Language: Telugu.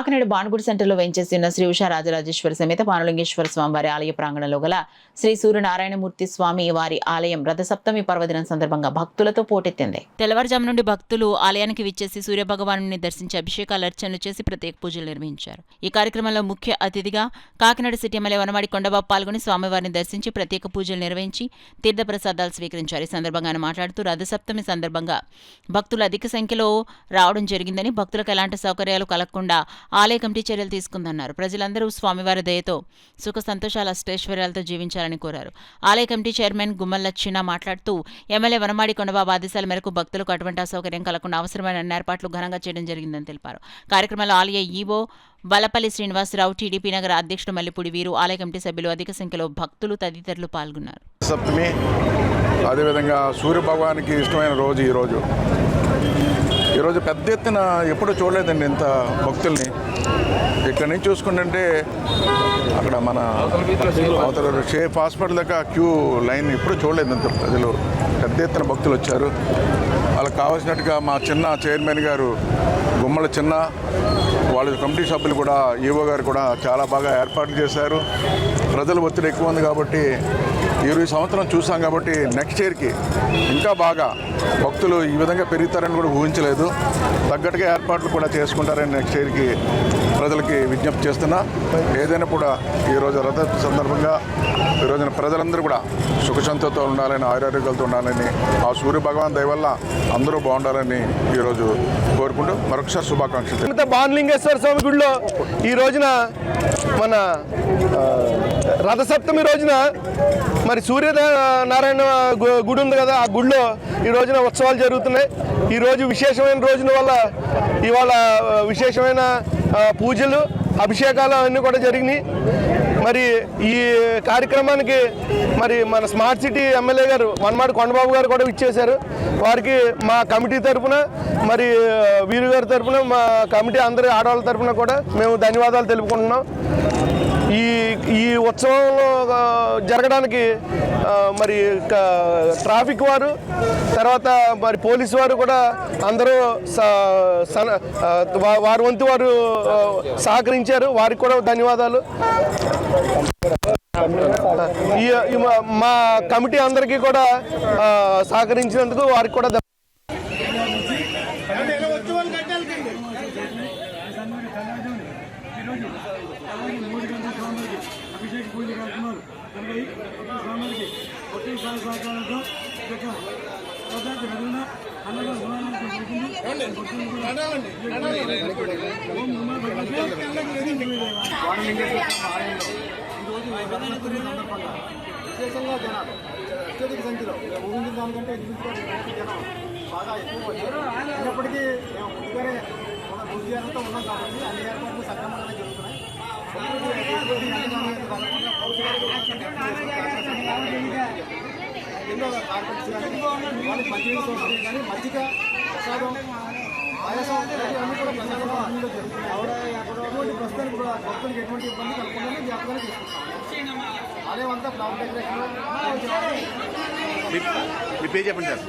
కాకినాడ బాణగుడి సెంటర్లో వేంచేసి ఉన్న శ్రీ ఉషా రాజరాజేశ్వర సమేత పానులింగేశ్వర స్వామి వారి ఆలయ ప్రాంగణంలో గల శ్రీ సూర్యనారాయణమూర్తి స్వామి వారి ఆలయం రథసప్తమి పర్వదినం సందర్భంగా భక్తులతో పోటెత్తింది. తెల్లవారుజాము నుండి భక్తులు ఆలయానికి విచ్చేసి సూర్యభగవాను దర్శించి అభిషేకాలు అర్చనలు చేసి ప్రత్యేక పూజలు నిర్వహించారు. ఈ కార్యక్రమంలో ముఖ్య అతిథిగా కాకినాడ సిటీ ఎమ్మెల్యే వనమాడి కొండబాబు పాల్గొని స్వామివారిని దర్శించి ప్రత్యేక పూజలు నిర్వహించి తీర్థప్రసాదాలు స్వీకరించారు. ఈ సందర్భంగా ఆయన మాట్లాడుతూ రథసప్తమి సందర్భంగా భక్తులు అధిక సంఖ్యలో రావడం జరిగిందని, భక్తులకు ఎలాంటి సౌకర్యాలు కలగకుండా ఆలయ కమిటీ చర్యలు తీసుకుందన్నారు. ప్రజలందరూ స్వామివారి దయతో సుఖ సంతోషాల అష్టైశ్వర్యాలతో జీవించాలని కోరారు. ఆలయ కమిటీ చైర్మన్ గుమ్మల్ల చిన్న మాట్లాడుతూ ఎమ్మెల్యే వనమాడి కొండబాబు ఆదేశాల మేరకు భక్తులకు అటువంటి అసౌకర్యం కలగకుండా అవసరమైన అన్ని ఏర్పాట్లు ఘనంగా చేయడం జరిగిందని తెలిపారు. కార్యక్రమంలో ఆలయ ఈవో వలపల్లి శ్రీనివాసరావు, టీడీపీ నగర అధ్యక్షుడు మల్లిపూడి వీరు, ఆలయ కమిటీ సభ్యులు, అధిక సంఖ్యలో భక్తులు తదితరులు పాల్గొన్నారు. సప్తమి, అదేవిధంగా సూర్య భగవానికి ఇష్టమైన రోజు ఈరోజు పెద్ద ఎత్తున ఎప్పుడూ చూడలేదండి ఇంత భక్తుల్ని. ఇక్కడ నుంచి చూసుకుంటే అక్కడ మన అవతల షేఫ్ హాస్పిటల్ దాకా క్యూ లైన్ ఎప్పుడు చూడలేదు. అంత ప్రజలు పెద్ద ఎత్తున భక్తులు వచ్చారు. వాళ్ళకి కావాల్సినట్టుగా మా చిన్న చైర్మన్ గారు గుమ్మల చిన్న, వాళ్ళ కమిటీ సభ్యులు కూడా, ఈవో గారు కూడా చాలా బాగా ఏర్పాట్లు చేశారు. ప్రజల ఒత్తిడి ఎక్కువ ఉంది కాబట్టి ఈ సంవత్సరం చూసాం కాబట్టి నెక్స్ట్ ఇయర్కి ఇంకా బాగా భక్తులు ఈ విధంగా పెరుగుతారని కూడా ఊహించలేదు. తగ్గట్టుగా ఏర్పాట్లు కూడా చేసుకుంటారని నెక్స్ట్ ఇయర్కి ప్రజలకి విజ్ఞప్తి చేస్తున్నా. ఏదైనా కూడా ఈరోజు రథ సందర్భంగా ఈ రోజున ప్రజలందరూ కూడా సుఖశాంతితో ఉండాలని, ఆరోగ్యాలతో ఉండాలని, ఆ సూర్య భగవాన్ దయ వల్ల అందరూ బాగుండాలని ఈరోజు కోరుకుంటూ మరొకసారి శుభాకాంక్షలు. బాణలింగేశ్వర స్వామి గుడిలో ఈ రోజున మన రథసప్తమి రోజున మరి సూర్యనారాయణ గుడి ఉంది కదా, ఆ గుడిలో ఈ రోజున ఉత్సవాలు జరుగుతున్నాయి. ఈరోజు విశేషమైన రోజున వల్ల ఇవాళ విశేషమైన పూజలు, అభిషేకాలు అన్నీ కూడా జరిగినాయి. మరి ఈ కార్యక్రమానికి మరి మన స్మార్ట్ సిటీ ఎమ్మెల్యే గారు వనమాడి కొండబాబు గారు కూడా ఇచ్చేశారు. వారికి మా కమిటీ తరఫున, మరి వీరు గారి తరఫున, మా కమిటీ అందరి ఆడవాళ్ళ తరఫున కూడా మేము ధన్యవాదాలు తెలుపుకుంటున్నాం. ఈ ఉత్సవంలో జరగడానికి మరి ట్రాఫిక్ వారు, తర్వాత మరి పోలీసు వారు కూడా అందరూ వారి వంతు వారు సహకరించారు. వారికి కూడా ధన్యవాదాలు. మా కమిటీ అందరికీ కూడా సహకరించినందుకు వారికి కూడా అభిషేక పూజ కార్యక్రమాలు స్వామికి ఒకేసారి సహకారంతో విశేషంగా జనాలు అత్యధిక సంఖ్యలో ఊహించిన దానికంటే జనం బాగా ఎక్కువ వచ్చారు. అయినప్పటికీ మేము ముందుగానే మన ఉద్యోగంతో ఉన్నాం కాబట్టి అన్ని ఏర్పాట్లు సక్రమంగా జరుగుతున్నాయి. ఎన్నో కార్పెట్స్ కానీ వాళ్ళకి మంచినీళ్ళు సౌకర్యం కానీ మజ్జిగ, ప్రసాదం, ఆయాసం అన్నీ కూడా ప్రసాదంలో అన్నిలో జరుగుతున్నాయి. ఎటువంటి ప్రస్తుతానికి కూడా భక్తులకు ఎటువంటి ఇబ్బంది కలగకుండా జాగ్రత్తగా తీసుకుంటాం. ఆలయం అంతా ఫ్లవర్ డెకరేషన్. మీ పేరు చెప్పండి సార్.